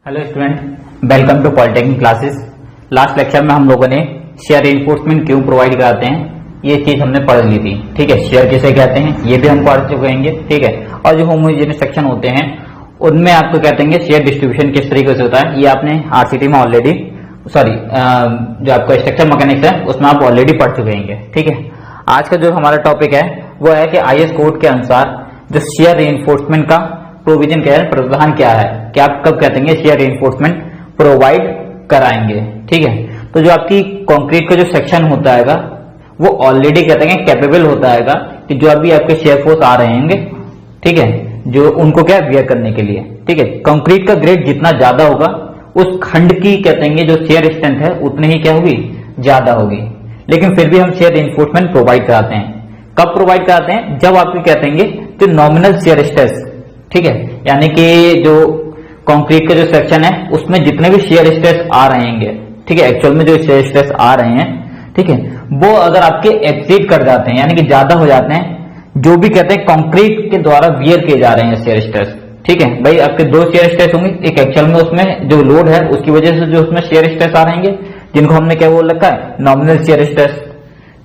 Hello student, welcome to polytechnic classes. Last lecture में हम लोगों ने शेयर रिइंफोर्समेंट क्यों प्रोवाइड कराते हैं ये चीज हमने पढ़ ली थी। ठीक है, शेयर किसे कहते हैं ये भी हम पढ़ चुके हैं। ठीक है, और जो होमोजेनियस सेक्शन होते हैं उनमें आपको कहते हैं शेयर डिस्ट्रीब्यूशन किस तरीके से होता है, ये आपने आरसीटी में ऑलरेडी जो आपका स्ट्रक्चर मैकेनिक्स है उसमें आप ऑलरेडी पढ़ चुके हैं। ठीक है, आज का जो हमारा टॉपिक है वो है कि आईएस कोड के अनुसार जो शेयर रिइंफोर्समेंट का प्रोविजन क्या है, प्रावधान क्या है, कि आप कब कहते हैं शेयर रिइंफोर्समेंट प्रोवाइड कराएंगे। ठीक है, तो जो आपकी कंक्रीट का जो सेक्शन होता है वो ऑलरेडी कहते हैं कैपेबल होता है कि जो अभी आपके शेयर फोर्स आ रहे हैं, ठीक है, जो उनको क्या वियर करने के लिए। ठीक है, कंक्रीट का ग्रेड जितना ज्यादा होगा उस खंड की कहते हैं जो शेयर स्ट्रेंथ है उतनी ही क्या होगी, ज्यादा होगी। लेकिन फिर भी हम शेयर रिइंफोर्समेंट प्रोवाइड कराते हैं। कब प्रोवाइड कराते हैं? जब आपके कहते हैं जो नॉमिनल शेयर स्ट्रेस, ठीक है, यानी कि जो कंक्रीट का जो सेक्शन है उसमें जितने भी शेयर स्ट्रेस आ रहे हैं, ठीक है, एक्चुअल में जो शेयर स्ट्रेस आ रहे हैं, ठीक है, वो अगर आपके एक्सीड कर जाते हैं यानी कि ज्यादा हो जाते हैं, जो भी कहते हैं कंक्रीट के द्वारा वियर किए जा रहे हैं शेयर स्ट्रेस। ठीक है भाई, आपके दो शेयर स्ट्रेस होंगे, एक एक्चुअल में उसमें जो लोड है उसकी वजह से जो उसमें शेयर स्ट्रेस आ रहे हैं जिनको हमने क्या बोल रखा है, नॉमिनल शेयर स्ट्रेस।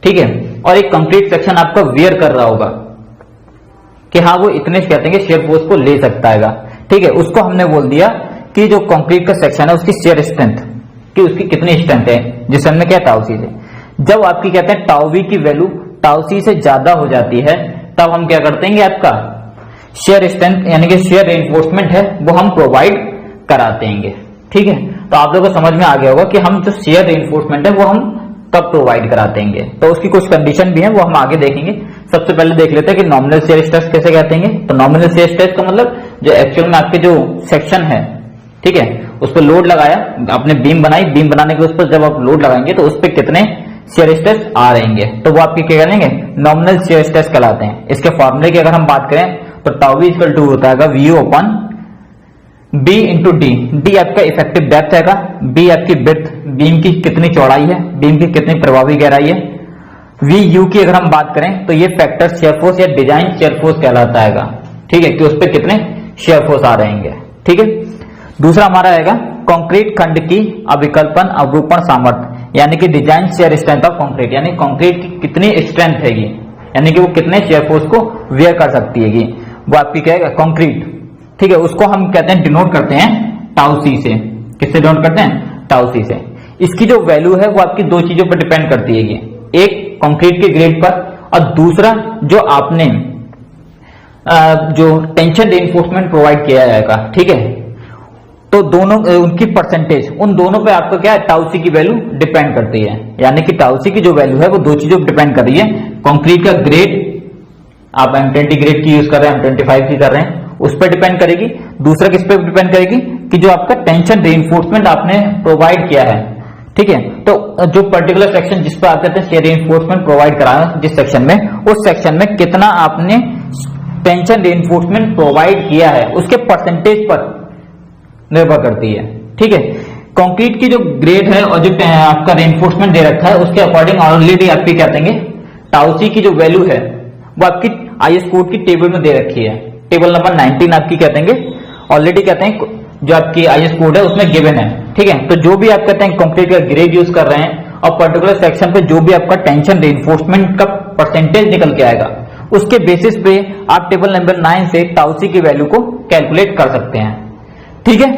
ठीक है, और एक कंक्रीट सेक्शन आपका वियर कर रहा होगा कि हाँ वो इतने कहते हैं शेयर फोर्स को ले सकता है। ठीक है, उसको हमने बोल दिया कि जो कंक्रीट का सेक्शन है उसकी शेयर स्ट्रेंथ कि उसकी कितनी स्ट्रेंथ है, जिसे हमने क्या टाउ सी से। जब आपकी कहते हैं टाउ वी की वैल्यू टाउ सी से ज्यादा हो जाती है तब हम क्या करते हैं, आपका शेयर स्ट्रेंथ यानी कि शेयर रिइंफोर्समेंट है वो हम प्रोवाइड कराते हैं। ठीक है, तो आप लोगों को समझ में आ गया होगा कि हम जो शेयर रिइंफोर्समेंट है वो हम कब प्रोवाइड कराते हैं। तो उसकी कुछ कंडीशन भी है वो हम आगे देखेंगे। सबसे पहले देख लेते हैं कि नॉमिनल शेयर स्ट्रेस कैसे कहते हैं। तो नॉमिनल शेयर स्ट्रेस का मतलब जो एक्चुअल में आपके जो सेक्शन है, ठीक है, उस पर लोड लगाया, आपने बीम बनाई, बीम बनाने के उस पर जब आप लोड लगाएंगे तो उस पर कितने शेयर स्ट्रेस आ रहेंगे, तो वो आपके क्या करेंगे, नॉमिनल शेयर स्ट्रेस कहलाते हैं। इसके फॉर्मूले की अगर हम बात करें तो टाउ वी इक्वल टू होता है V upon B into D. D आपका इफेक्टिव डेप्थ है, बी आपकी ब्रेड्थ, बीम की कितनी चौड़ाई है, बीम की कितनी प्रभावी गहराई है। वी यू की अगर हम बात करें तो ये फैक्टर शेयर फोर्स या डिजाइन शेयर फोर्स कहलाता है। ठीक है, कि उस पर कितने शेयर फोर्स आ रहे हैं। ठीक है, दूसरा हमारा आएगा कंक्रीट खंड की अविकल्पन अवरूपण सामर्थ्य, यानी कि design shear strength of concrete, यानी कंक्रीट की कितनी स्ट्रेंथ हैगी, यानी कि वो कितने शेयर फोर्स को वियर कर सकती है, वो आपकी क्या है, कंक्रीट। ठीक है, उसको हम कहते हैं डिनोट करते हैं टाउ सी से। किससे डिनोट करते हैं? टाउ सी से। इसकी जो वैल्यू है वो आपकी दो चीजों पर डिपेंड करती है, एक कंक्रीट के ग्रेड पर और दूसरा जो आपने जो टेंशन रिइंफोर्समेंट प्रोवाइड किया जाएगा। ठीक है, तो दोनों उनकी परसेंटेज, उन दोनों पे आपको क्या है, टाउ सी की वैल्यू डिपेंड करती है। यानी कि टाउ सी की जो वैल्यू है वो दो चीजों पर डिपेंड कर रही है। कंक्रीट का ग्रेड, आप M20 ग्रेड की यूज कर रहे हैं, M25 की कर रहे हैं, उस पर डिपेंड करेगी। दूसरा किस पे डिपेंड करेगी कि जो आपका टेंशन रिइंफोर्समेंट आपने प्रोवाइड किया है। ठीक है, तो जो पर्टिकुलर सेक्शन जिस पर आप कहते हैं शेयर रिइंफोर्समेंट प्रोवाइड कराना, जिस सेक्शन में, उस सेक्शन में कितना आपने टेंशन रिइंफोर्समेंट प्रोवाइड किया है उसके परसेंटेज पर निर्भर करती है। ठीक है, कंक्रीट की जो ग्रेड है और जो आपका रिइंफोर्समेंट दे रखा है उसके अकॉर्डिंग ऑलरेडी आपकी कहते हैं टाउ सी की जो वैल्यू है वो आपकी आईएस कोड की टेबल में दे रखी है। टेबल नंबर 19 आपकी कहते हैं ऑलरेडी कहते हैं जो आपकी आईएस कोड है उसमें गिवन है। ठीक है, तो जो भी आप कहते हैं कंक्रीट का ग्रेड यूज कर रहे हैं और पर्टिकुलर सेक्शन पे जो भी आपका टेंशन रिइंफोर्समेंट का परसेंटेज निकल के आएगा उसके बेसिस पे आप टेबल नंबर 9 से टाउ सी की वैल्यू को कैलकुलेट कर सकते हैं। ठीक है,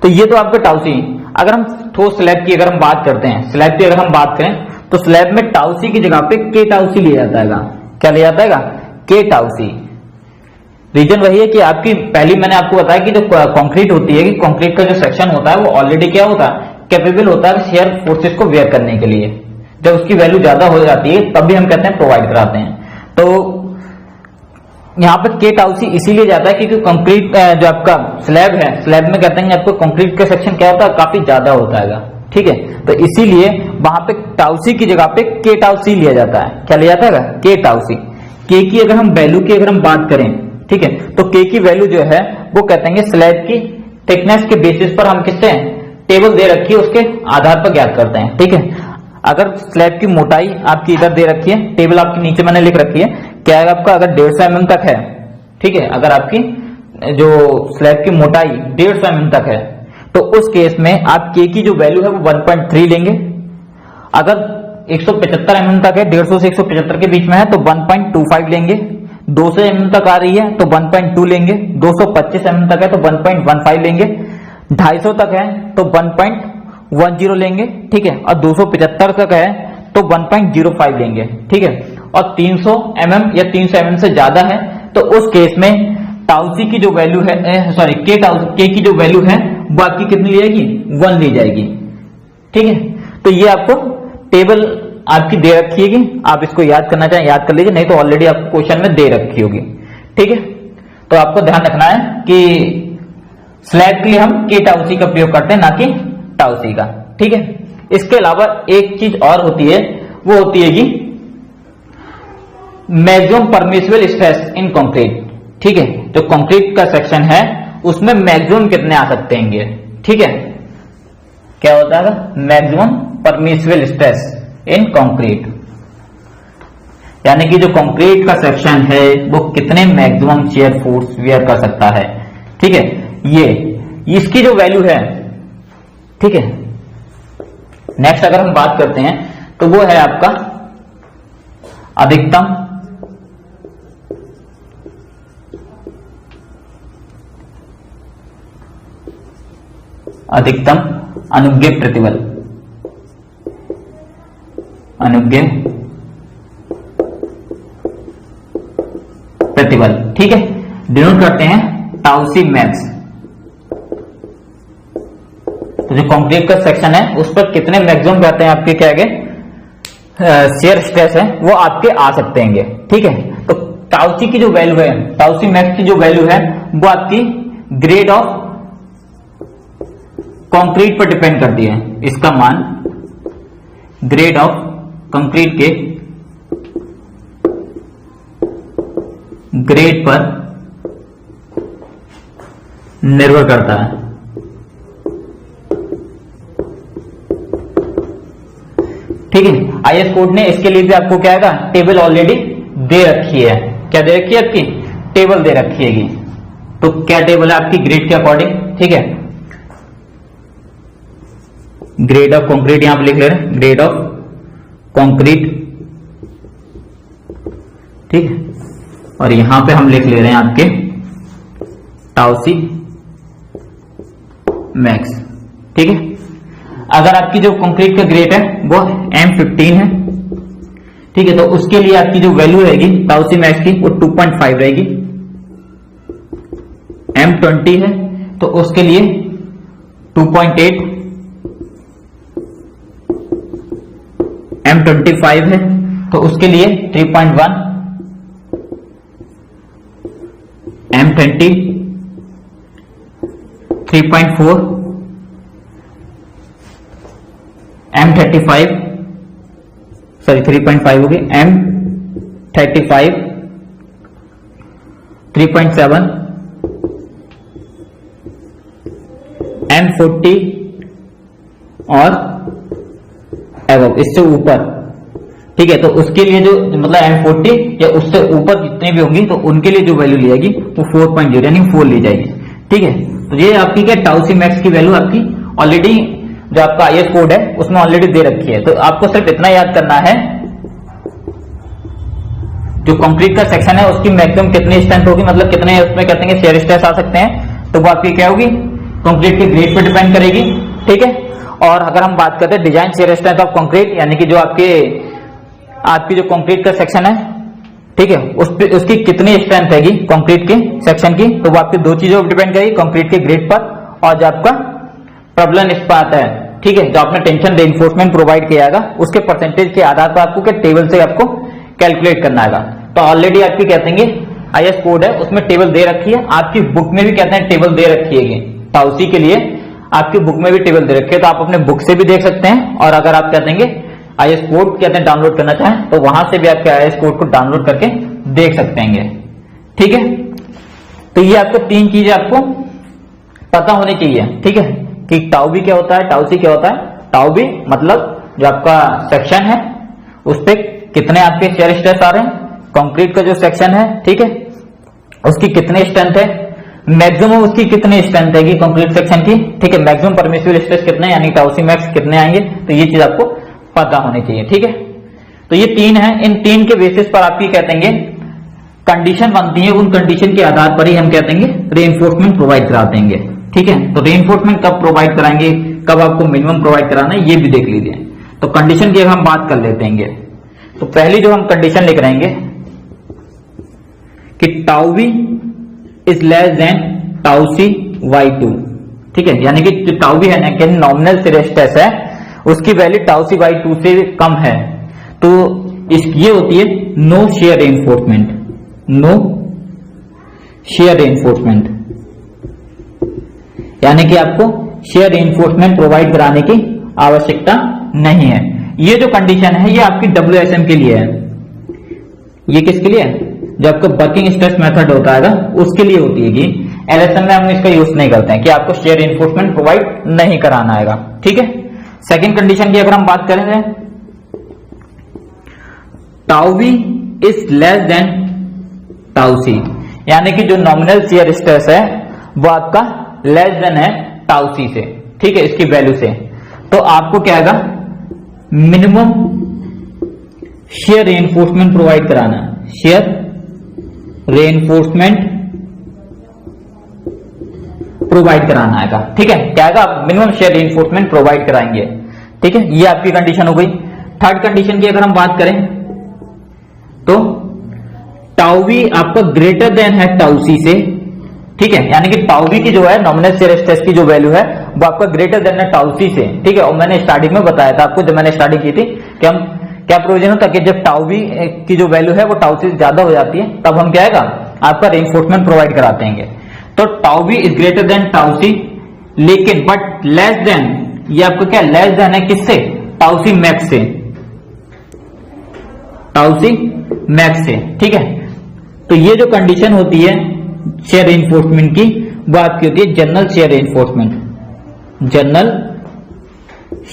तो ये तो आपका टाउ सी। अगर हम ठोस स्लैब की अगर हम बात करते हैं, स्लैब की अगर हम बात करें तो स्लैब में टाउ सी की जगह पे के टाउ सी लिया जाता है। क्या लिया जाता है? के टाउ सी। रीजन वही है कि आपकी पहली मैंने आपको बताया कि जो कंक्रीट होती है, कि कंक्रीट का जो सेक्शन होता है वो ऑलरेडी क्या होता है, कैपेबल होता है शेयर फोर्सेस को वेयर करने के लिए। जब उसकी वैल्यू ज्यादा हो जाती है तब भी हम कहते हैं प्रोवाइड कराते हैं। तो यहाँ पर के टाउ सी इसीलिए जाता है क्योंकि कंक्रीट जो आपका स्लैब है, स्लैब में कहते हैं आपको कंक्रीट का सेक्शन क्या होता है, काफी ज्यादा होता है। ठीक है, तो इसीलिए वहां पे टाउ सी की जगह पे के टाउ सी लिया जाता है। क्या लिया जाता है? के टाउ सी। के की अगर हम वैल्यू की अगर हम बात करें, ठीक है, तो के की वैल्यू जो है वो कहते हैं स्लैब की थिकनेस के बेसिस पर हम किससे टेबल दे रखी है उसके आधार पर ज्ञात करते हैं। ठीक है, अगर स्लैब की मोटाई आपकी इधर दे रखी है, टेबल आपकी नीचे मैंने लिख रखी है, क्या है आपका, अगर 150 mm तक है, ठीक है, अगर आपकी जो स्लैब की मोटाई 150 mm तक है, तो उस केस में आप के की जो वैल्यू है वो 1.3 लेंगे। अगर 175 mm तक है, 150 से 175 के बीच में है, तो 1.25 लेंगे। 200 mm तक आ रही है तो 1.2 लेंगे। 225 mm तक है तो 1.15 लेंगे। 250 तक है तो 1.10 लेंगे, ठीक है। और 275 तक है तो 1.05 लेंगे, ठीक है। और 300 mm या 300 mm से ज्यादा है तो उस केस में टाउ सी की जो वैल्यू है, सॉरी के की जो वैल्यू है वो आपकी कितनी ली जाएगी, 1 ली जाएगी, ठीक है। तो ये आपको टेबल आपकी दे रखी होगी, आप इसको याद करना चाहें याद कर लीजिए, नहीं तो ऑलरेडी आपको क्वेश्चन में दे रखी होगी, ठीक है। तो आपको ध्यान रखना है कि स्लैब के लिए हम के टाउ सी का प्रयोग करते हैं, ना कि टाउ सी का, ठीक है। इसके अलावा एक चीज और होती है, वो होती है कि maximum permissible stress in concrete, ठीक है। जो कंक्रीट का सेक्शन है उसमें मैक्सिमम कितने आ सकते हैं, ठीक है। क्या होता है maximum permissible stress in concrete, यानी कि जो कंक्रीट का सेक्शन है वो कितने मैक्सिमम शियर फोर्स वियर कर सकता है, ठीक है। ये इसकी जो वैल्यू है, ठीक है। नेक्स्ट अगर हम बात करते हैं तो वो है आपका अधिकतम अनुज्ञेय प्रतिबल, ठीक है। डिनोट करते हैं टाउ सी मैक्स। तो जो कंक्रीट का सेक्शन है उस पर कितने मैक्सिमम कहते हैं आपके क्या गए शियर स्ट्रेस है वो आपके आ सकते हैं, ठीक है। तो टाउ सी की जो वैल्यू है, टाउ सी मैक्स की जो वैल्यू है वो आपकी ग्रेड ऑफ कंक्रीट पर डिपेंड करती है। इसका मान ग्रेड ऑफ कंक्रीट के ग्रेड पर निर्भर करता है, ठीक है। आईएस कोड ने इसके लिए भी आपको क्या है टेबल ऑलरेडी दे रखी है। क्या दे रखी है आपकी, टेबल दे रखी है। तो क्या टेबल है आपकी ग्रेड के अकॉर्डिंग, ठीक है। ग्रेड ऑफ कंक्रीट यहां पर लिख ले रहे हैं, ग्रेड ऑफ कंक्रीट, ठीक है। और यहां पे हम लिख ले रहे हैं आपके टाउ सी मैक्स, ठीक है। अगर आपकी जो कंक्रीट का ग्रेड है वो M15 है, ठीक है, तो उसके लिए आपकी जो वैल्यू रहेगी टाउ सी मैक्स की वो 2.5 रहेगी। M20 है तो उसके लिए 2.8, M25 है तो उसके लिए 3.1, M20 3.4, M35 सॉरी 3.5 होगी, M35 3.7, M40 और एवं इससे ऊपर, ठीक है। तो उसके लिए जो मतलब M40 या उससे ऊपर जितने भी होंगी तो उनके लिए जो वैल्यू ली जाएगी वो 4.0 यानी 4 ली जाएगी, ठीक है। तो ये आपकी क्या टाउ सी मैक्स की वैल्यू आपकी ऑलरेडी जो आपका आईएस कोड है उसमें ऑलरेडी दे रखी है। तो आपको सिर्फ इतना याद करना है, जो कंक्रीट का सेक्शन है उसकी मैक्सिमम कितनी स्ट्रेंथ होगी, मतलब कितने उसमें कहते हैं शियर स्ट्रेस आ सकते हैं, तो वो आपकी क्या होगी कंक्रीट के ग्रेड पर डिपेंड करेगी, ठीक है। और अगर हम बात करते हैं design shear strength of concrete, यानी कि जो आपकी जो कंक्रीट का सेक्शन है, ठीक है, उसकी कितनी स्ट्रेंथ हैगी कंक्रीट के सेक्शन की, तो वो आपकी दो चीजों पर डिपेंड करेगी, कंक्रीट के ग्रेड पर और जो आपका प्रबलन इस्पात है, ठीक है, जो आपने टेंशन रेनफोर्समेंट प्रोवाइड किया है उसके परसेंटेज के आधार पर आपको क्या टेबल से आपको कैलकुलेट करना है। तो ऑलरेडी आपकी कहते हैं आईएस कोड है उसमें टेबल दे रखी है, आपकी बुक में भी कहते हैं टेबल दे रखी है टाउ सी के लिए, आपकी बुक में भी टेबल दे रखी है, तो आप अपने बुक से भी देख सकते हैं। और अगर आप कहते हैं आईएस कोड कहते हैं डाउनलोड करना चाहें तो वहां से भी आपके आईएस कोड को डाउनलोड करके देख सकते हैं, ठीक है। तो ये आपको तीन चीजें आपको पता होनी चाहिए, ठीक है, कि टाउ भी क्या होता है, टाउ सी क्या होता है। टाउ भी मतलब जो आपका सेक्शन है उस पर कितने आपके शियर स्ट्रेस आ रहे हैं, कंक्रीट का जो सेक्शन है, ठीक है, उसकी कितनी स्ट्रेंथ है, मैक्सिमम उसकी कितनी स्ट्रेंथ है कंक्रीट सेक्शन की, ठीक है, मैक्सिमम परमिसिबल स्ट्रेस कितना है यानी टाउ सी मैक्स कितने आएंगे, तो ये चीज आपको पता होनी चाहिए, ठीक है। तो ये तीन है, इन तीन के बेसिस पर आपकी कहते हैं कंडीशन बनती है, उन कंडीशन के आधार पर ही हम कहते हैं रीइंफोर्समेंट प्रोवाइड करा देंगे, ठीक है। तो रीइंफोर्समेंट कब प्रोवाइड कराएंगे, कब आपको मिनिमम प्रोवाइड कराना है, ये भी देख लीजिए। तो कंडीशन की हम बात कर लेते हैं, तो पहली जो हम कंडीशन लिख रहेंगे कि tau V is less than tau C Y two, ठीक है, यानी कि जो टाउ वी है ना कि नॉमिनल शियर स्ट्रेस है उसकी value tau C Y two से कम है, तो ये होती है no shear reinforcement, no shear reinforcement, यानी कि आपको शियर रीइंफोर्समेंट प्रोवाइड कराने की आवश्यकता नहीं है। ये जो कंडीशन है ये आपकी WSM के लिए है, ये किसके लिए है, जो आपका वर्किंग स्ट्रेस मेथड होता है उसके लिए होती है। कि LSM में हम इसका यूज नहीं करते हैं कि आपको शेयर रीइंफोर्समेंट प्रोवाइड नहीं कराना है, ठीक है। सेकंड कंडीशन की अगर हम बात करें, tau V is less than tau C, यानी कि जो नॉमिनल शियर स्ट्रेस है वो आपका लेस देन है टाउ सी से, ठीक है, इसकी वैल्यू से, तो आपको क्या आएगा, मिनिमम शेयर रीइंफोर्समेंट प्रोवाइड कराना, शेयर रीइंफोर्समेंट प्रोवाइड कराना आएगा, ठीक है, क्या आएगा, आप मिनिमम शेयर रीइंफोर्समेंट प्रोवाइड कराएंगे, ठीक है, ये आपकी कंडीशन हो गई। थर्ड कंडीशन की अगर हम बात करें तो टाउ वी आपका ग्रेटर देन है टाउ सी से, ठीक है, यानी कि टाउ वी की जो है नॉमिनल शेयर स्ट्रेस की जो वैल्यू है वो आपका ग्रेटर देन है टाउ सी से, ठीक है। और मैंने स्टार्टिंग में बताया था आपको, जब मैंने स्टार्टिंग की थी कि हम क्या प्रोविजन होता है कि जब टाउ वी की जो वैल्यू है वो टाउ सी से ज्यादा हो जाती है तब हम क्या आएगा आपका रीइंफोर्समेंट प्रोवाइड कराते हैं। तो tau V is greater than tau C, लेकिन बट लेस देन, ये आपको क्या लेस देन है किससे, टाउ सी मैक्स से, टाउ सी मैक्स से, ठीक है। तो ये जो कंडीशन होती है शेयर रीइंफोर्समेंट की वो आपकी होती है general share reinforcement, general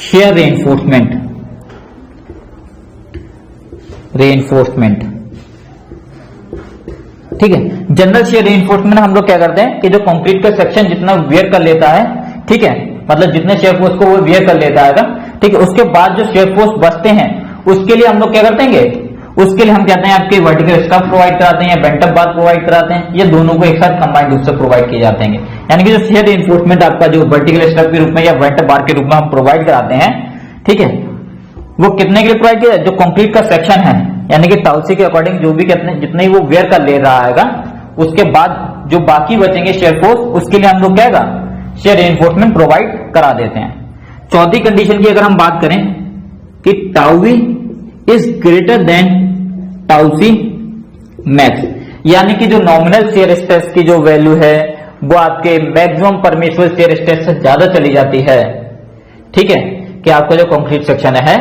share reinforcement, reinforcement, ठीक है। जनरल शेयर रीइंफोर्समेंट हम लोग क्या करते हैं कि जो कंक्रीट का सेक्शन जितना वेयर कर लेता है, ठीक है, मतलब जितने शेयर फोर्स को वो वेयर कर लेता है, ठीक है, उसके बाद जो शेयर फोर्स बचते हैं उसके लिए हम लोग क्या करते हैं, उसके लिए हम कहते हैं आपके वर्टिकल स्टफ प्रोवाइड कराते हैं या बेंटअप बार प्रोवाइड कराते हैं, ये दोनों को एक साथ कंबाइंड रूप से प्रोवाइड किए जाते हैं। यानी कि जो शेयर रीइंफोर्समेंट आपका जो वर्टिकल स्टफ के रूप में या बेंटअप बार के रूप में हम प्रोवाइड कराते हैं, ठीक है, वो कितने के लिए प्रोवाइड किया, जो कंक्रीट का सेक्शन है यानी कि टाउ सी के अकॉर्डिंग जो भी कितने जितने ही वो वेयर कर ले रहा है उसके बाद जो बाकी बचेंगे शेयर फोर्स उसके लिए हम लोग क्या शेयर रीइंफोर्समेंट प्रोवाइड करा देते हैं। चौथी कंडीशन की अगर हम बात करें कि tau V is greater than tau C max, यानी कि जो नॉमिनल शेयर स्ट्रेस की जो वैल्यू है वो आपके मैक्सिमम परमिसिबल शेयर स्ट्रेस से ज्यादा चली जाती है, ठीक है, कि आपका जो कंक्रीट सेक्शन है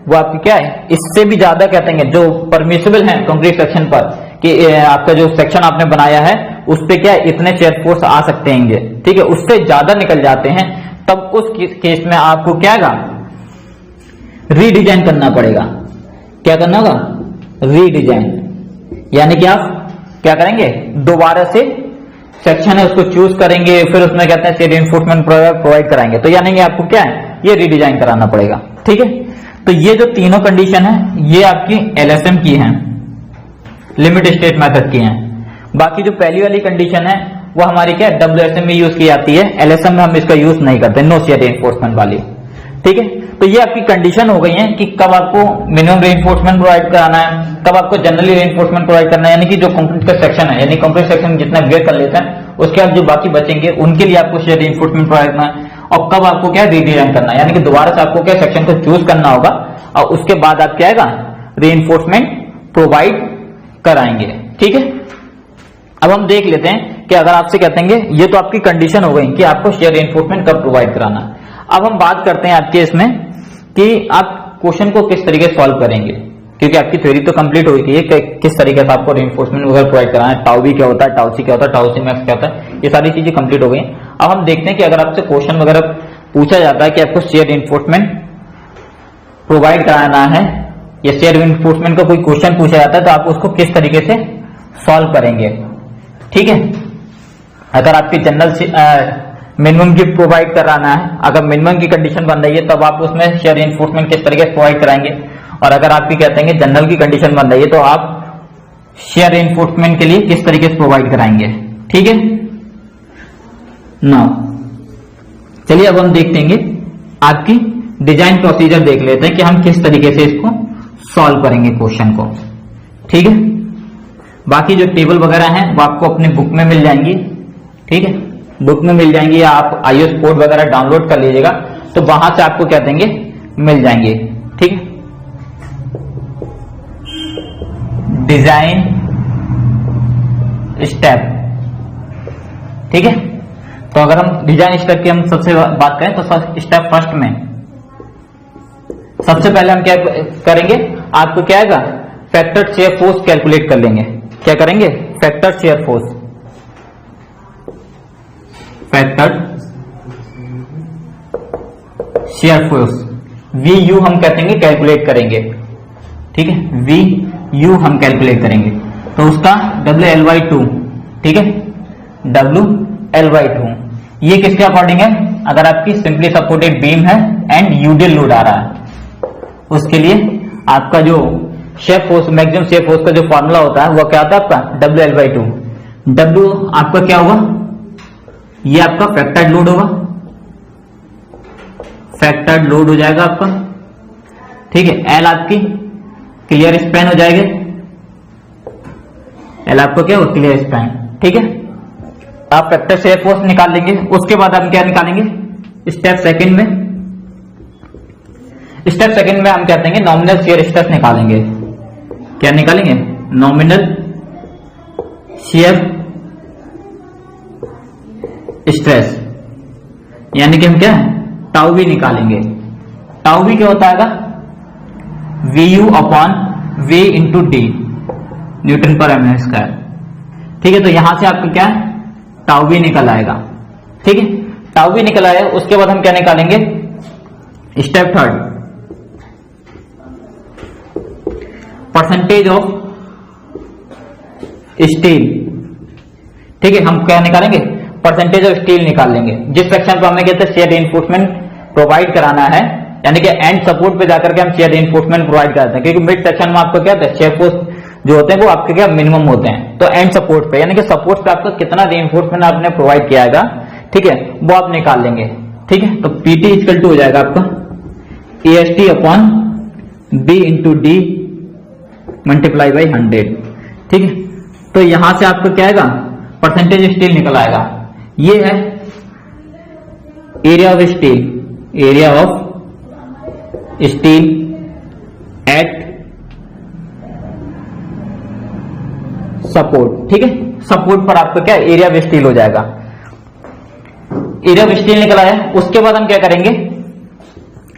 वो आपकी क्या है इससे भी ज्यादा कहते हैं जो परमिसिबल है कंक्रीट सेक्शन पर, कि आपका जो सेक्शन आपने बनाया है उस पे क्या इतने शेयर फोर्स आ सकते हैं, ठीक है, उससे ज्यादा निकल जाते हैं, तब उस केस में आपको क्या रीडिजाइन करना पड़ेगा। क्या करना होगा, रीडिजाइन, यानी कि आप क्या करेंगे दोबारा से सेक्शन है उसको चूज करेंगे, फिर उसमें कहते हैं रीइंफोर्समेंट प्रोवाइड कराएंगे, तो यानी कि आपको क्या है ये रीडिजाइन कराना पड़ेगा, ठीक है। तो ये जो तीनों कंडीशन है ये आपकी LSM की हैं, लिमिट स्टेट मेथड की हैं। बाकी जो पहली वाली कंडीशन है वो हमारी क्या WSM में यूज की जाती है, LSM में हम इसका यूज नहीं करते, नो शेयर रीइंफोर्समेंट वाली, ठीक है। तो ये आपकी कंडीशन हो गई है कि कब आपको मिनिमम रीइंफोर्समेंट प्रोवाइड कराना है, कब आपको जनरली रीइंफोर्समेंट प्रोवाइड करना है, यानी कि जो कंक्रीट का सेक्शन है यानी कंक्रीट सेक्शन जितना वेयर कर लेता है उसके बाद जो बाकी बचेंगे उनके लिए आपको शेयर रीइंफोर्समेंट प्रोवाइड करना है, और कब आपको क्या रीडिजाइन करना है, यानी कि दोबारा से आपको क्या सेक्शन को चूज करना होगा और उसके बाद आप क्या आएगा रीइंफोर्समेंट प्रोवाइड कराएंगे, ठीक है। अब हम देख लेते हैं कि अगर आपसे कहते हैं ये तो आपकी कंडीशन हो गई कि आपको शेयर रीइंफोर्समेंट कब प्रोवाइड कराना है। अब हम बात करते हैं आपके इसमें कि आप क्वेश्चन को किस तरीके से सॉल्व करेंगे, क्योंकि आपकी थ्योरी तो कंप्लीट हो गई है कि किस तरीके से आपको रीइंफोर्समेंट वगैरह प्रोवाइड कराना है, टाउ वी क्या होता है, टाउ सी क्या होता है, टाउ सी मैक्स क्या होता है, ये सारी चीजें कंप्लीट हो गई। अब हम देखते हैं कि अगर आपसे क्वेश्चन वगैरह पूछा जाता है कि आपको शेयर रीइंफोर्समेंट प्रोवाइड कराना है या शेयर रीइंफोर्समेंट का कोई क्वेश्चन पूछा जाता है तो आप उसको किस तरीके से सॉल्व करेंगे, ठीक है। अगर आपकी जनरल मिनिमम की प्रोवाइड कराना है, अगर मिनिमम की कंडीशन बन रही है तब आप उसमें शेयर रिइंफोर्समेंट किस तरीके से प्रोवाइड कराएंगे, और अगर आपकी कहते हैं जनरल की कंडीशन बन रही है तो आप शेयर रिइंफोर्समेंट के लिए किस तरीके से प्रोवाइड कराएंगे। ठीक है ना, चलिए अब हम देखते हैं आपकी डिजाइन प्रोसीजर देख लेते हैं कि हम किस तरीके से इसको सॉल्व करेंगे क्वेश्चन को। ठीक है, बाकी जो टेबल वगैरह हैं वो आपको अपने बुक में मिल जाएंगी। ठीक है, बुक में मिल जाएंगी या आप आईओएस कोड वगैरह डाउनलोड कर लीजिएगा तो वहां से आपको क्या देंगे मिल जाएंगे। ठीक है, डिजाइन स्टेप। ठीक है, तो अगर हम डिजाइन स्टेप की हम सबसे बात करें तो स्टेप फर्स्ट में सबसे पहले हम क्या करेंगे, आपको क्या आएगा फैक्टर शेयर फोर्स कैलकुलेट कर लेंगे। क्या करेंगे, factor shear force, factor shear force V U हम कहते हैं कैलकुलेट करेंगे। ठीक है, वी यू हम कैलकुलेट करेंगे तो उसका WL/2। ठीक है, WL/2 ये किसके अकॉर्डिंग है, अगर आपकी सिंपली सपोर्टेड बीम है एंड यूडियल लोड आ रहा है उसके लिए आपका जो shear force maximum shear force का जो फॉर्मूला होता है वो क्या होता है आपका WL/2। W आपका क्या होगा, ये आपका फैक्टर्ड लोड होगा, फैक्टर्ड लोड हो जाएगा आपका। ठीक है, L आपकी क्लियर स्पैन हो जाएगा, L आपको क्या हो क्लियर स्पैन। ठीक है, आप फैक्टर शेयर फोर्स निकाल लेंगे। उसके बाद हम क्या निकालेंगे स्टेप सेकंड में, स्टेप सेकंड में हम कहते हैं नॉमिनल शेयर स्ट्रेस निकालेंगे। क्या निकालेंगे, नॉमिनल शेयर स्ट्रेस, यानी कि हम क्या टाउ भी निकालेंगे। टाउ भी क्या होता है VU upon V into D Newton पर mm स्क्वायर। ठीक है, तो यहां से आपका क्या टाउ भी निकल आएगा। ठीक है, टाउ भी निकल आया। उसके बाद हम क्या निकालेंगे step third, percentage of steel. ठीक है, हम क्या निकालेंगे परसेंटेज ऑफ स्टील निकाल लेंगे। जिस सेक्शन पर हमें कहते हैं शेयर रिइंफोर्समेंट प्रोवाइड कराना है, यानी कि एंड सपोर्ट पे जाकर के हम शेयर रिइंफोर्समेंट प्रोवाइड कराते हैं, क्योंकि मिड सेक्शन में आपको क्या होता है शेयर फोर्स जो होते हैं वो आपके क्या मिनिमम होते हैं। तो एंड सपोर्ट पे यानी कि सपोर्ट पे आपको कितना रिइंफोर्समेंट आपने प्रोवाइड किया है, ठीक है, वो आप निकाल लेंगे। ठीक है, तो PT इक्वल टू हो जाएगा आपका AST upon B into D multiply by 100। ठीक है, तो यहां से आपको क्या आएगा परसेंटेज स्टील निकल आएगा। ये है area of steel, area of steel eight support. ठीक है, सपोर्ट पर आपको क्या एरिया ऑफ स्टील हो जाएगा। एरिया ऑफ स्टील निकल आया। उसके बाद हम क्या करेंगे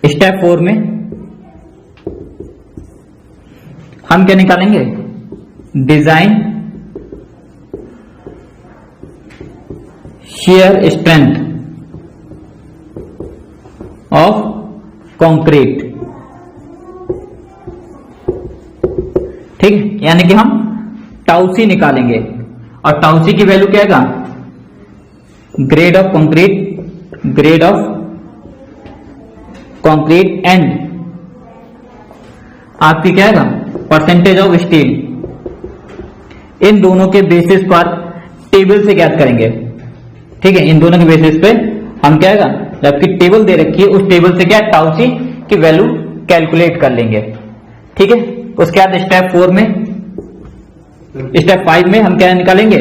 स्टेप 4 में हम क्या निकालेंगे design shear strength of concrete. ठीक है, यानी कि हम टाउसी निकालेंगे और टाउसी की वैल्यू क्या आएगा grade of concrete, grade of concrete and आपकी क्या आएगा परसेंटेज ऑफ स्टील। इन दोनों के बेसिस पर टेबल से ज्ञात करेंगे। ठीक है, इन दोनों के बेसिस पे हम क्या आएगा जबकि टेबल दे रखी है उस टेबल से क्या टाउसी की वैल्यू कैलकुलेट कर लेंगे। ठीक है, उसके बाद स्टेप 4 में स्टेप 5 में हम क्या निकालेंगे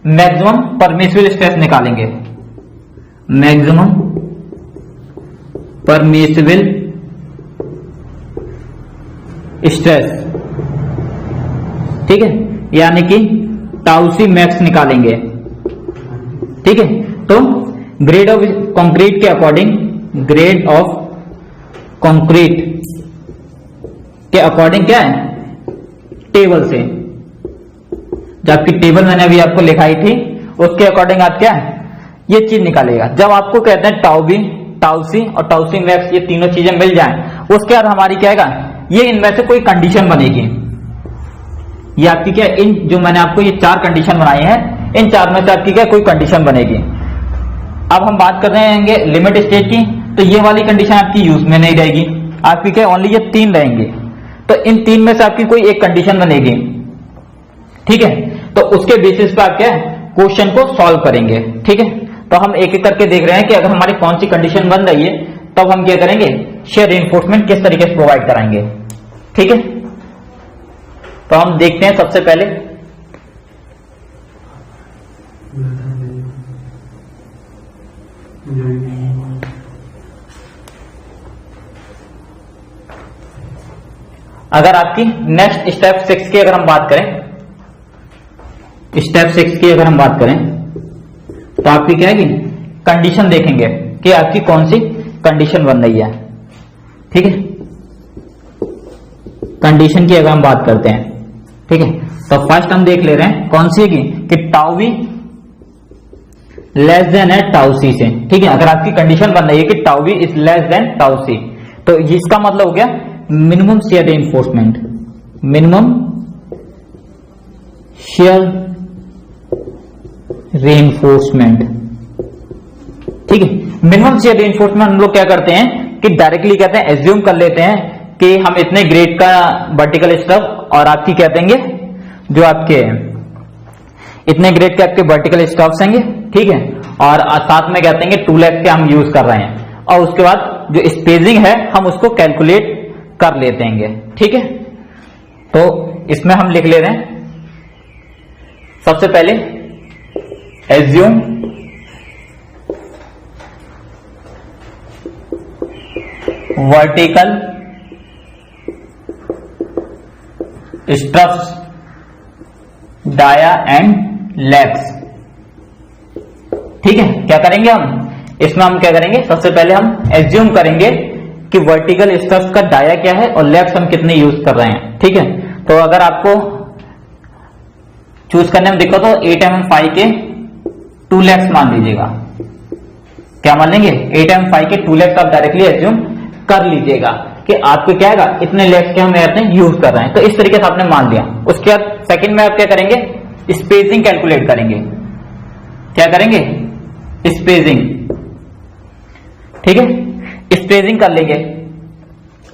मैक्सिमम परमिसिबल स्ट्रेस निकालेंगे, मैक्सिमम परमिसिबल स्ट्रेस। ठीक है, यानी कि टाउसी मैक्स निकालेंगे। ठीक है, तो ग्रेड ऑफ कंक्रीट के अकॉर्डिंग, ग्रेड ऑफ कंक्रीट के अकॉर्डिंग क्या है टेबल से, जबकि टेबल मैंने अभी आपको लिखाई थी उसके अकॉर्डिंग आप क्या ये चीज निकालेगा। जब आपको कहते हैं टाउ बी, टाउसी और टाउसी मैक्स ये तीनों चीजें मिल जाएं, उसके बाद हमारी क्या है ये इनमें से कोई कंडीशन बनेगी। ये आपकी क्या इन जो मैंने आपको ये 4 कंडीशन बनाई है इन चार में से आपकी क्या कोई कंडीशन बनेगी। अब हम बात कर रहे हैं लिमिट स्टेट की, तो ये वाली कंडीशन आपकी यूज में नहीं रहेगी, आपकी क्या ओनली ये तीन रहेंगे। तो इन तीन में से आपकी कोई एक कंडीशन बनेगी, ठीक है। तो उसके बेसिस पे आप क्या क्वेश्चन को सॉल्व करेंगे, ठीक है। तो हम एक एक करके देख रहे हैं कि अगर हमारी कौन सी कंडीशन बन रही है तब हम क्या करेंगे, शेयर रिइंफोर्समेंट किस तरीके से प्रोवाइड कराएंगे, ठीक है। तो हम देखते हैं सबसे पहले अगर आपकी नेक्स्ट स्टेप 6 की अगर हम बात करें, स्टेप 6 की अगर हम बात करें तो आपकी क्या है कि कंडीशन देखेंगे कि आपकी कौन सी कंडीशन बन रही है, ठीक है। कंडीशन की अगर हम बात करते हैं, ठीक है, तो फर्स्ट हम देख ले रहे हैं कौन सी है कि टाउ वी लेस देन है टाउ सी से, ठीक है। अगर आपकी कंडीशन बन रही है कि tau V is less than tau C, तो इसका मतलब हो गया minimum shear reinforcement, minimum shear reinforcement, ठीक है। मिनिमम शेयर रिइंफोर्समेंट हम लोग क्या करते हैं कि डायरेक्टली कहते हैं, एज्यूम कर लेते हैं कि हम इतने ग्रेड का वर्टिकल स्टफ और आपकी कहते हैं जो आपके इतने ग्रेड के आपके वर्टिकल स्टफ्स हैं, ठीक है, और साथ में कहते हैं 2 लाख के हम यूज कर रहे हैं, और उसके बाद जो स्पेसिंग है हम उसको कैलकुलेट कर लेते हैं, ठीक है। तो इसमें हम लिख ले रहे हैं सबसे पहले assume vertical stuffs dia and legs, ठीक है। क्या करेंगे हम इसमें, हम क्या करेंगे सबसे पहले हम एज्यूम करेंगे कि वर्टिकल स्टफ्स का डाया क्या है और लेग्स हम कितने यूज कर रहे हैं, ठीक है। तो अगर आपको चूज करने में दिक्कत हो 8 mm 5 के 2 lakhs मान लीजिएगा, क्या मान लेंगे 8 mm 5 के 2 lakhs आप डायरेक्टली एज्यूम कर लीजिएगा कि आपको क्या आएगा इतने लेग्स के हम यूज कर रहे हैं। तो इस तरीके से आपने मान लिया। उसके बाद सेकंड में आप क्या करेंगे, स्पेसिंग कैलकुलेट करेंगे, क्या करेंगे स्पेसिंग, ठीक है। स्पेसिंग कर लेंगे।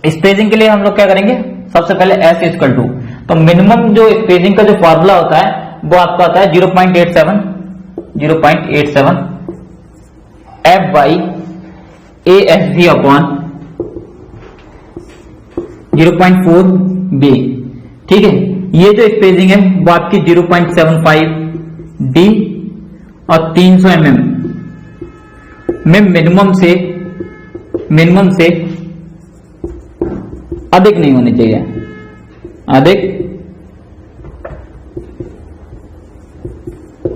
स्पेसिंग के लिए हम लोग क्या करेंगे, सबसे पहले S इक्वल टू, तो मिनिमम जो स्पेसिंग का जो फॉर्मूला होता है वो आपका होता है 0.87 F by ASV upon 0.4 B, ठीक है। ये जो स्पेसिंग है वो आपकी 0.75 D और 300 mm में मिनिमम से अधिक नहीं होनी चाहिए, अधिक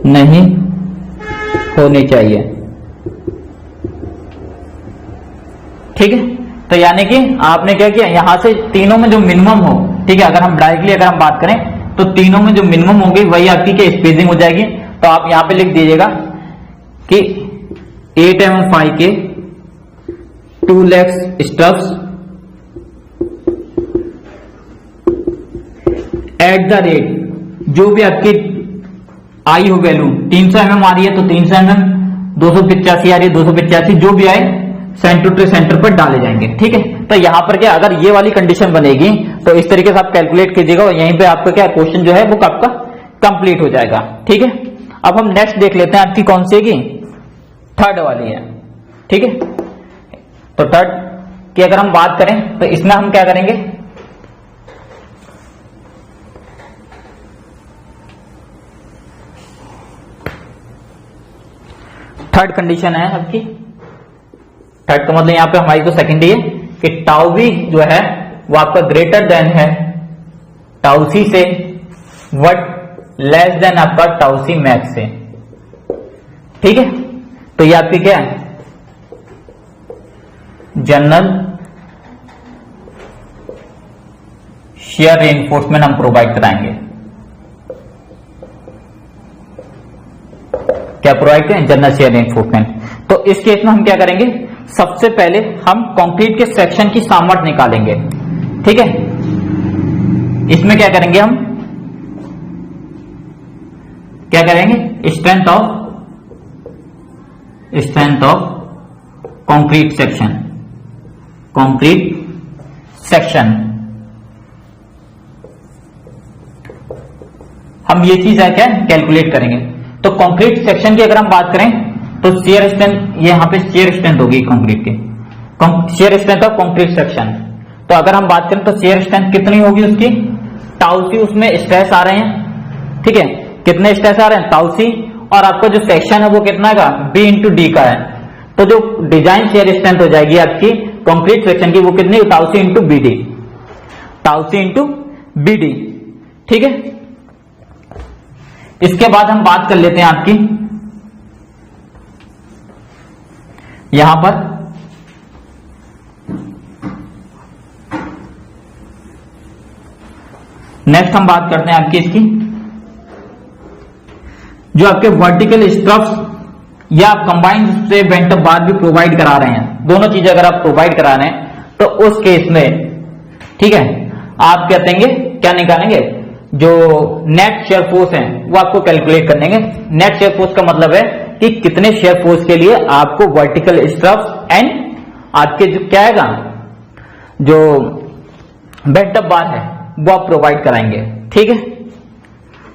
नहीं होनी चाहिए, ठीक है। तो यानी कि आपने क्या किया, यहां से तीनों में जो मिनिमम हो, ठीक है, अगर हम डायरेक्टली अगर हम बात करें तो तीनों में जो मिनिमम होगी वही आपकी क्या स्पेसिंग हो जाएगी। तो आप यहां पे लिख दीजिएगा कि 8 mm 5 के 2 lakhs stuffs at the rate, जो भी आपकी आई हो वैल्यू 300 mm आ रही है तो 300 mm, 285 आ रही है 285, जो भी आए सेंटर टू सेंटर पर डाले जाएंगे, ठीक है। तो यहां पर क्या, अगर ये वाली कंडीशन बनेगी तो इस तरीके से आप कैलकुलेट कीजिएगा और यहीं पे आपका क्या क्वेश्चन जो है वो आपका कंप्लीट हो जाएगा, ठीक है। अब हम नेक्स्ट देख लेते हैं आपकी कौन सी है, थर्ड वाली है, ठीक है। तो थर्ड की अगर हम बात करें तो इसमें हम क्या करेंगे, थर्ड कंडीशन है आपकी, थर्ड का मतलब यहां पे हमारी तो सेकेंडरी है कि टाउ वी जो है वो आपका ग्रेटर देन है टाउ सी से, वट लेस देन आपका टाउ सी मैक्स से, ठीक है। तो ये आपकी क्या है, जनरल शेयर रिइंफोर्समेंट हम प्रोवाइड कराएंगे। क्या प्रोवाइड करें, जनरल शेयर रिइंफोर्समेंट। तो इस केस में हम क्या करेंगे, सबसे पहले हम कंक्रीट के सेक्शन की सामर्थ्य निकालेंगे, ठीक है। इसमें क्या करेंगे, हम क्या करेंगे, स्ट्रेंथ ऑफ कंक्रीट सेक्शन। हम ये चीज है क्या कैलकुलेट करेंगे। तो कंक्रीट सेक्शन की अगर हम बात करें तो शियर स्ट्रेंथ, यहाँ पे शियर स्ट्रेंथ होगी कंक्रीट के, shear strength of concrete section. तो अगर हम बात करें तो शियर स्ट्रेंथ कितनी होगी उसकी, टाउ सी उसमें स्ट्रेस आ रहे हैं, ठीक है, कितने स्ट्रेस आ रहे हैं, टाउ सी, और आपका जो सेक्शन है वो कितना का, बी इंटू डी का है। तो जो डिजाइन शियर स्ट्रेंथ हो जाएगी आपकी कंक्रीट सेक्शन की वो कितनी, टाउ सी इंटू बी डी, टाउ सी इंटू बी डी, ठीक है। इसके बाद हम बात कर लेते हैं आपकी यहां पर नेक्स्ट हम बात करते हैं आपकी इसकी जो आपके वर्टिकल स्ट्रप्स या आप कंबाइंड से बेंट अप बार भी प्रोवाइड करा रहे हैं, दोनों चीजें अगर आप प्रोवाइड करा रहे हैं तो उस केस में, ठीक है, आप क्या करेंगे, क्या निकालेंगे, जो नेट शेयर फोर्स है वो आपको कैलकुलेट करने। नेट शेयर फोर्स का मतलब है कि कितने शेयर फोर्स के लिए आपको वर्टिकल स्ट्रप्स एंड आपके जो क्या आएगा, जो बेंट अप बार है वो आप प्रोवाइड कराएंगे, ठीक है।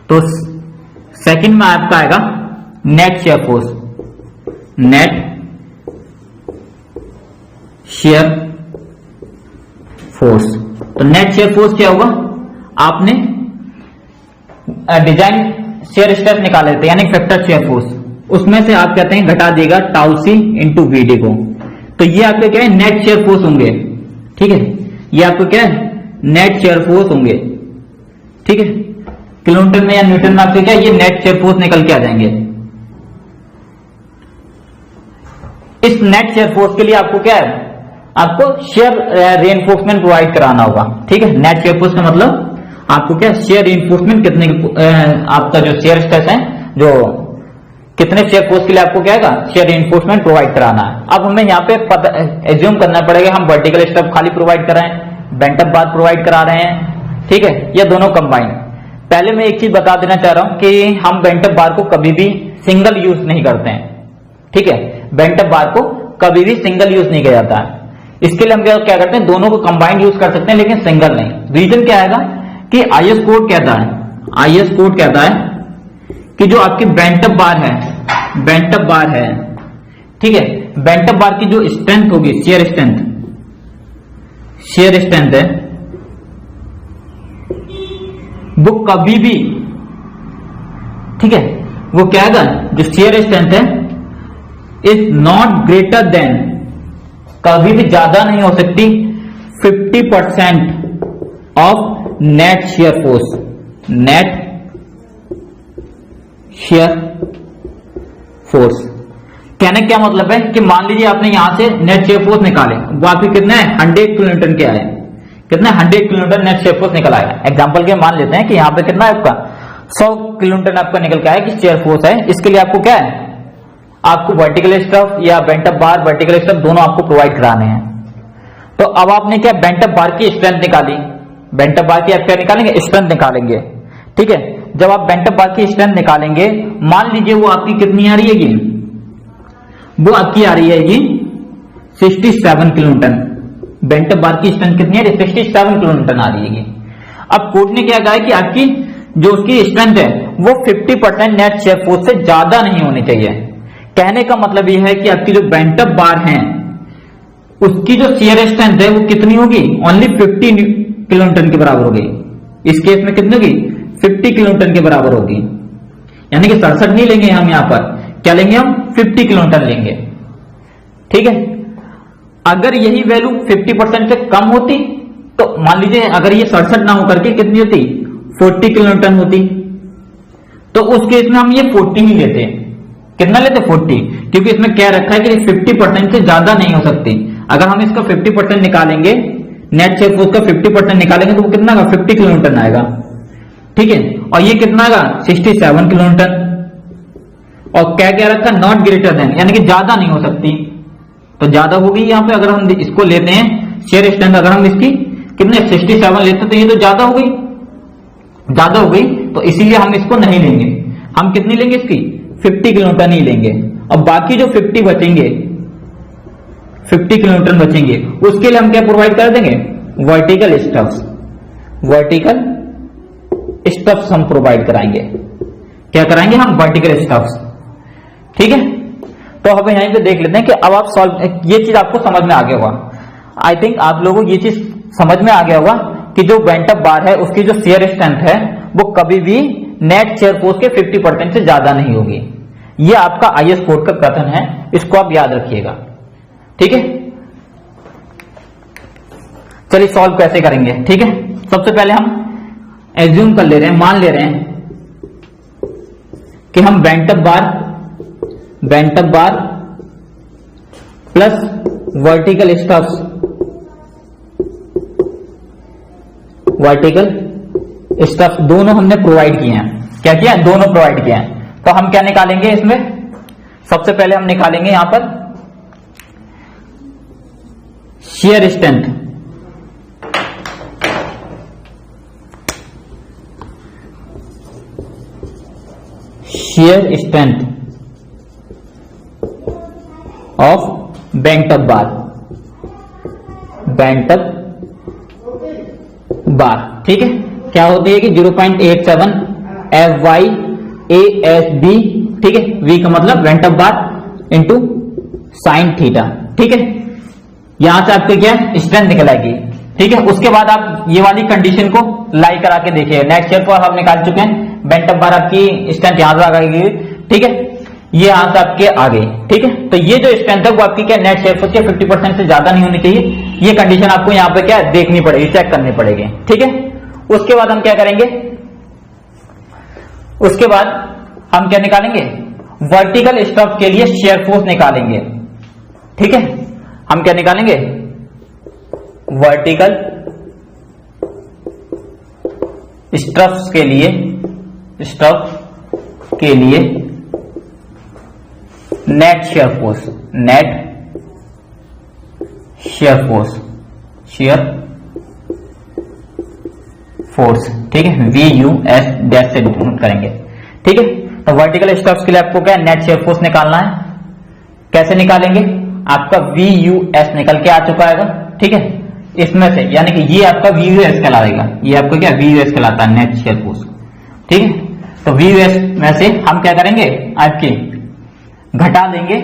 तो सेकंड में आपका आएगा net shear force, net shear force. तो नेट शेयर फोर्स क्या होगा, आपने डिजाइन शेयर स्ट्रेस निकाले थे यानी फैक्टर शेयर फोर्स, उसमें से आप कहते हैं घटा देगा टाउ सी इंटू वीडी को। तो ये आपके क्या है, नेट शेयर फोर्स होंगे, ठीक है, ये आपको क्या है, नेट शेयर फोर्स होंगे, ठीक है। किलोमीटर में या न्यूटन में आपके क्या है, ये नेट शेयर फोर्स निकल के आ जाएंगे। इस नेट शेयर फोर्स के लिए आपको क्या है, आपको शेयर रीइंफोर्समेंट प्रोवाइड कराना होगा, ठीक है। नेट शेयर फोर्स का मतलब आपको क्या, शेयर रीइंफोर्समेंट कितने, आपका जो शेयर स्ट्रेस है, जो कितने शेयर फोर्स के लिए आपको क्या है, शेयर रीइंफोर्समेंट प्रोवाइड कराना है। अब हमें यहाँ पे एज्यूम करना पड़ेगा हम वर्टिकल स्ट्रप खाली प्रोवाइड कर रहे हैं, बेंट अप बार प्रोवाइड करा रहे हैं, ठीक है, या दोनों कंबाइन। पहले मैं एक चीज बता देना चाह रहा हूं कि हम बेंट अप बार को कभी भी सिंगल यूज नहीं करते हैं, ठीक है, बेंट अप बार को कभी भी सिंगल यूज नहीं किया जाता है। इसके लिए हम क्या करते हैं, दोनों को कंबाइंड यूज कर सकते हैं लेकिन सिंगल नहीं। रीजन क्या आएगा कि आईएस कोड कहता है, आईएस कोड कहता है कि जो आपकी बेंट अप बार है, बेंट अप बार है, ठीक है, बेंट अप बार की जो स्ट्रेंथ होगी, शेयर स्ट्रेंथ, शेयर स्ट्रेंथ है वो कभी भी, ठीक है, वो क्या है, जो शेयर स्ट्रेंथ है इज नॉट ग्रेटर देन, कभी भी ज्यादा नहीं हो सकती 50% of net shear force, net shear force. कहने क्या मतलब है कि मान लीजिए आपने यहां से नेट शेयर फोर्स निकाले, वो आपके कितने 100 किलोन्यूटन के आए, कितने 100 किलोन्यूटन नेट शेयर फोर्स निकल आएगा। एग्जांपल के मान लेते हैं कि यहां पे कितना है आपका 100 किलोन्यूटन आपका निकल के आया कि शेयर फोर्स है। इसके लिए आपको क्या है, आपको वर्टिकल स्टफ या बेंट अप बार, वर्टिकल स्टफ दोनों आपको प्रोवाइड कराने हैं। तो अब आपने क्या, बेंट अप बार की स्ट्रेंथ निकाली, बेंट अप बार की आप क्या निकालेंगे, स्ट्रेंथ निकालेंगे, ठीक है। जब आप बेंट अप बार की स्ट्रेंथ निकालेंगे, मान लीजिए वो आपकी कितनी आ रही है, वो आपकी आ रही है 67 किलोन्यूटन। बेंट अप बार की स्ट्रेंथ कितनी है, 67 किलोन्यूटन आ रही है। अब कोर्ट ने क्या कहा है कि आपकी जो उसकी स्ट्रेंथ है वो 50% नेट शेयर फोर्स से ज्यादा नहीं होनी चाहिए। कहने का मतलब यह है कि आपकी जो बेंट अप बार है उसकी जो शेयर स्ट्रेंथ है वो कितनी होगी, ओनली 50 किलोन्यूटन के बराबर होगी। इस केस में कितनी होगी, 50 किलोन्यूटन के बराबर होगी। यानी कि 67 नहीं लेंगे हम, यहां पर क्या लेंगे, हम 50 किलोन्यूटन लेंगे, ठीक है। अगर यही वैल्यू 50% से कम होती तो मान लीजिए अगर ये 67 ना होकर के कितनी होती, 40 किलोन्यूटन होती, तो उस केस में हम ये 40 ही लेते। कितना लेते, 40, क्योंकि इसमें क्या रखा है कि 50% से ज्यादा नहीं हो सकती। अगर हम इसका 50% निकालेंगे, नेट शेयर फोर्स का 50% निकालेंगे तो वो कितना का 50 किलोन्यूटन आएगा, ठीक है। और ये कितना आएगा 67 किलोन्यूटन। और क्या क्या रखा, नॉट ग्रेटर देन, यानी कि ज्यादा नहीं हो सकती, तो ज्यादा होगी यहाँ पे। अगर हम इसको लेते हैं शेयर स्ट्रेंथ, अगर हम इसकी कितने 67 लेते तो ये तो ज्यादा हो गई, ज्यादा हो गई, तो इसीलिए हम इसको नहीं लेंगे। हम कितनी लेंगे इसकी 50 किलोन्यूटन ही लेंगे। अब बाकी जो 50 बचेंगे, 50 किलोन्यूटन बचेंगे, उसके लिए हम क्या प्रोवाइड कर देंगे, वर्टिकल स्टफ्स। वर्टिकल स्टफ्स हम प्रोवाइड कराएंगे। क्या कराएंगे हम, वर्टिकल स्टफ्स। ठीक है, तो अब यहीं पे देख लेते हैं कि अब आप सॉल्व, ये चीज आपको समझ में आ गया होगा। आई थिंक आप लोगों को ये चीज समझ में आ गया होगा कि जो बेंट अप बार है उसकी जो शियर स्ट्रेंथ है वो कभी भी नेट शियर फोर्स के 50% से ज्यादा नहीं होगी। ये आपका आईएस कोड का कथन है, इसको आप याद रखिएगा। ठीक है, चलिए सॉल्व कैसे करेंगे। ठीक है, सबसे पहले हम एज्यूम कर ले रहे हैं, मान ले रहे हैं कि हम बेंट अप बार प्लस वर्टिकल स्टफ्स दोनों हमने प्रोवाइड किए हैं। क्या किया, दोनों प्रोवाइड किए हैं। तो हम क्या निकालेंगे इसमें, सबसे पहले हम निकालेंगे यहां पर shear strength. Shear strength of bent up bar. ठीक है, क्या होती है कि 0.87 FY ASB। ठीक है, V का मतलब bent up bar into sine theta. ठीक है, यहां से आपके क्या स्ट्रेंथ निकल आएगी। ठीक है, उसके बाद आप ये वाली कंडीशन को लाई करा के देखिए। नेट शेयर फोर्स आप निकाल चुके हैं, बेंट अप बार आपकी स्ट्रेंथ यहां से आ गई। ठीक है, ये यहां से आपके आ गई। ठीक है, तो ये जो स्ट्रेंथ है वो आपकी क्या नेट शेयर फोर्स के 50% से ज्यादा नहीं होनी चाहिए। ये कंडीशन आपको यहाँ पे क्या देखनी पड़ेगी, चेक करनी पड़ेगी। ठीक है, उसके बाद हम क्या करेंगे, उसके बाद हम क्या निकालेंगे, वर्टिकल स्टफ के लिए शेयर फोर्स निकालेंगे। ठीक है, हम क्या निकालेंगे, वर्टिकल स्टफ्स के लिए नेट शेयर फोर्स। ठीक है, VUS डैश से डिनोट करेंगे। ठीक है, तो वर्टिकल स्टफ्स के लिए आपको क्या नेट शेयर फोर्स निकालना है। कैसे निकालेंगे, आपका VUS निकल के आ चुका है। ठीक है, इसमें से यानी कि ये आपका VUS कहलाएगा, ये आपका क्या VUS कहलाता है, नेट शेयर फोर्स। ठीक है, तो VUS में से हम क्या करेंगे, आपकी घटा देंगे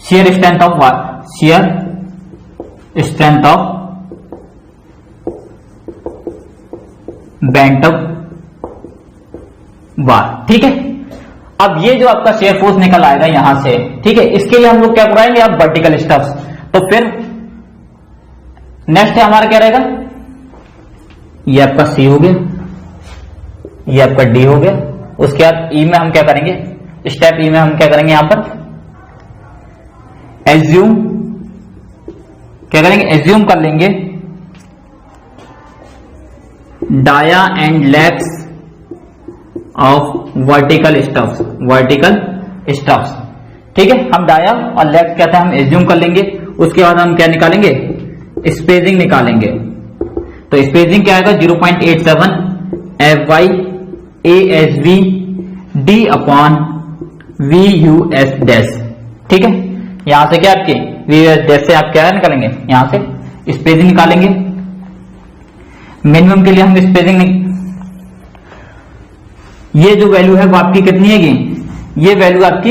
shear strength of bent up bar. ठीक है, अब ये जो आपका शेयर फोर्स निकल आएगा यहां से। ठीक है, इसके लिए हम लोग क्या कराएंगे, आप वर्टिकल स्टफ्स। तो फिर नेक्स्ट हमारा क्या रहेगा, ये आपका C हो गया, ये आपका D हो गया। उसके बाद E में हम क्या करेंगे, स्टेप E में हम क्या करेंगे, यहां पर एज्यूम, क्या करेंगे, एज्यूम कर लेंगे dia and legs of vertical stuffs. ठीक है, हम डाया और लेग्स क्या था हम एज्यूम कर लेंगे। उसके बाद हम क्या निकालेंगे, स्पेसिंग निकालेंगे। तो स्पेसिंग क्या आएगा, 0.87 FY ASB D upon VUS dash. ठीक है, यहां से क्या आपके VUS डैश से आप क्या निकालेंगे, यहां से स्पेसिंग निकालेंगे। मिनिमम के लिए हम स्पेसिंग ये जो वैल्यू है वो आपकी कितनी है, ये वैल्यू आपकी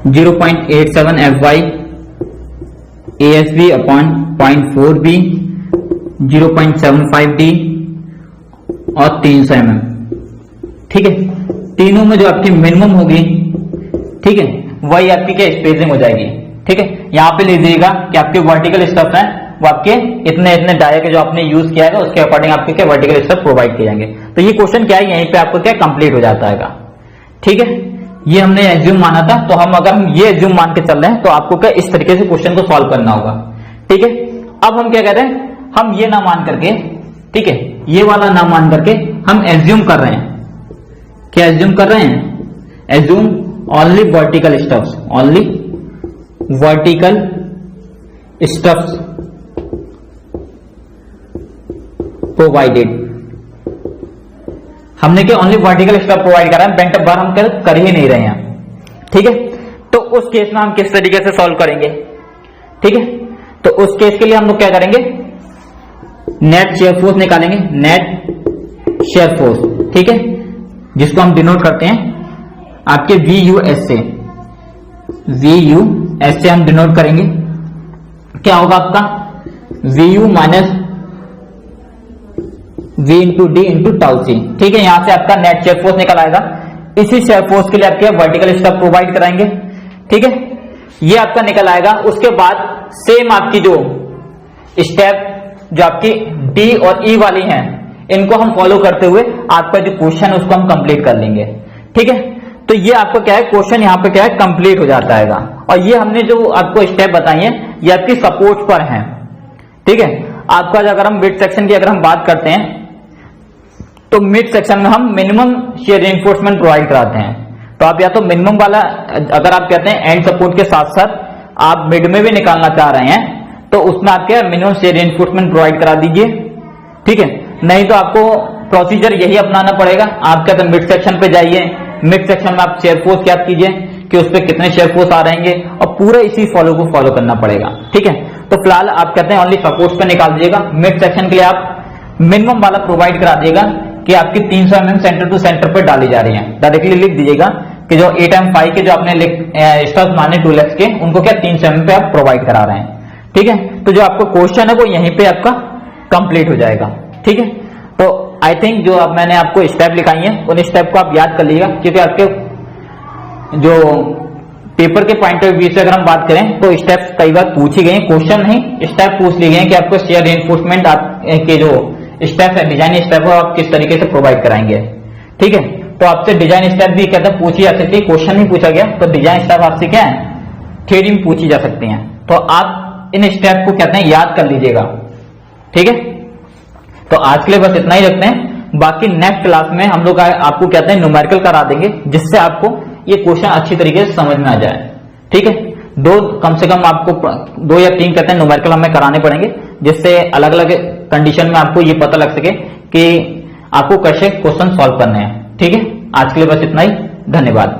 0.87 FY ASB upon 0.4B 0.75 D और 300 mm। ठीक है, तीनों में जो आपकी मिनिमम होगी, ठीक है, वही आपकी क्या स्पेसिंग हो जाएगी। ठीक है, यहां पे ले लीजिएगा कि आपके वर्टिकल स्टफ हैं वो आपके इतने इतने डाया के जो आपने यूज किया है उसके अकॉर्डिंग आपके क्या वर्टिकल स्टफ प्रोवाइड किए जाएंगे। तो ये क्वेश्चन क्या है, यहीं पे आपको क्या कंप्लीट हो जाता है। ठीक है, ये हमने एज्यूम माना था, तो अगर हम ये एज्यूम मान के चल रहे हैं तो आपको क्या इस तरीके से क्वेश्चन को सॉल्व करना होगा। ठीक है, अब हम क्या कह रहे हैं, हम ये ना मान करके, ठीक है, ये वाला ना मान करके हम एज्यूम कर रहे हैं। क्या एज्यूम कर रहे हैं, assume only vertical stuffs, only vertical stuffs provided, हमने क्या ओनली वर्टिकल स्टेप प्रोवाइड करा है, बेंट बार हम कर ही नहीं रहे हैं। ठीक है, तो उस केस में हम किस तरीके से सॉल्व करेंगे? ठीक है, तो उस केस के लिए हम लोग क्या करेंगे, नेट शेयर फोर्स निकालेंगे, नेट शेयर फोर्स। ठीक है, जिसको हम डिनोट करते हैं आपके VUS से, VUS से हम डिनोट करेंगे। क्या होगा आपका VU minus V into D into tau C. ठीक है, यहां से आपका नेट शेयर फोर्स निकल आएगा। इसी शेयर फोर्स के लिए आपके वर्टिकल स्टेप प्रोवाइड कराएंगे। ठीक है, ये आपका निकल आएगा। उसके बाद सेम आपकी जो स्टेप जो आपकी डी और ई वाली हैं, इनको हम फॉलो करते हुए आपका जो क्वेश्चन है उसको हम कंप्लीट कर लेंगे। ठीक है, तो ये आपको क्या है, क्वेश्चन यहाँ पे क्या है, कंप्लीट हो जाता है। और ये हमने जो आपको स्टेप बताई है ये आपकी सपोर्ट पर हैं। ठीक है, आपका अगर हम मिड सेक्शन की अगर हम बात करते हैं तो मिड सेक्शन में हम मिनिमम शेयर रेनफोर्समेंट प्रोवाइड कराते हैं। तो आप या तो मिनिमम वाला, अगर आप कहते हैं एंड सपोर्ट के साथ साथ आप मिड में भी निकालना चाह रहे हैं तो उसमें आप क्या मिनिमम शेयर रेनफोर्समेंट प्रोवाइड करा दीजिए। ठीक है, नहीं तो आपको प्रोसीजर यही अपनाना पड़ेगा। आप कहते हैं मिड सेक्शन पे जाइए, मिड सेक्शन में आप शेयर फोर्स ज्ञात कीजिए कि उस पर कितने शेयर फोर्स आ रहेंगे और पूरे इसी को फॉलो करना पड़ेगा। ठीक है, तो फिलहाल आप कहते हैं ओनली सपोर्ट्स पे निकाल दीजिएगा। मिड सेक्शन के लिए आप मिनिमम वाला प्रोवाइड करा दिएगा कि आपकी 300 mm सेंटर टू सेंटर पे डाली जा रही है। डायरेक्टली लिख दीजिएगा कि जो 8M5 के जो आपने स्टब्स माने 2 लेग्स के, उनको क्या 300 mm पे आप प्रोवाइड करा रहे हैं। ठीक है, तो जो आपको क्वेश्चन है वो यहीं पे आपका कंप्लीट हो जाएगा। ठीक है, तो आई थिंक जो अब मैंने आपको स्टेप लिखाई है उन स्टेप को आप याद कर लीजिएगा, क्योंकि आपके जो पेपर के पॉइंट ऑफ व्यू से अगर हम बात करें तो स्टेप्स कई बार पूछी गई, क्वेश्चन नहीं स्टेप पूछ लिए गए कि आपको शेयर रेनफोर्समेंट के जो स्टेप है, डिजाइन स्टेप है, आप किस तरीके से प्रोवाइड कराएंगे। ठीक है, तो आपसे डिजाइन स्टेप भी कहते हैं पूछी जा सकती है, क्वेश्चन नहीं पूछा गया तो डिजाइन स्टेप आपसे क्या है, थ्योरी में पूछी जा सकती हैं। तो आप इन स्टेप को कहते हैं याद कर लीजिएगा। ठीक है, तो आज के लिए बस इतना ही रखते हैं। बाकी नेक्स्ट क्लास में हम लोग आपको कहते हैं न्यूमेरिकल करा देंगे, जिससे आपको ये क्वेश्चन अच्छी तरीके से समझ में आ जाए। ठीक है, कम से कम आपको 2 या 3 कहते हैं न्यूमेरिकल हमें कराने पड़ेंगे, जिससे अलग अलग कंडीशन में आपको ये पता लग सके कि आपको कैसे क्वेश्चन सॉल्व करने हैं। ठीक है, आज के लिए बस इतना ही, धन्यवाद।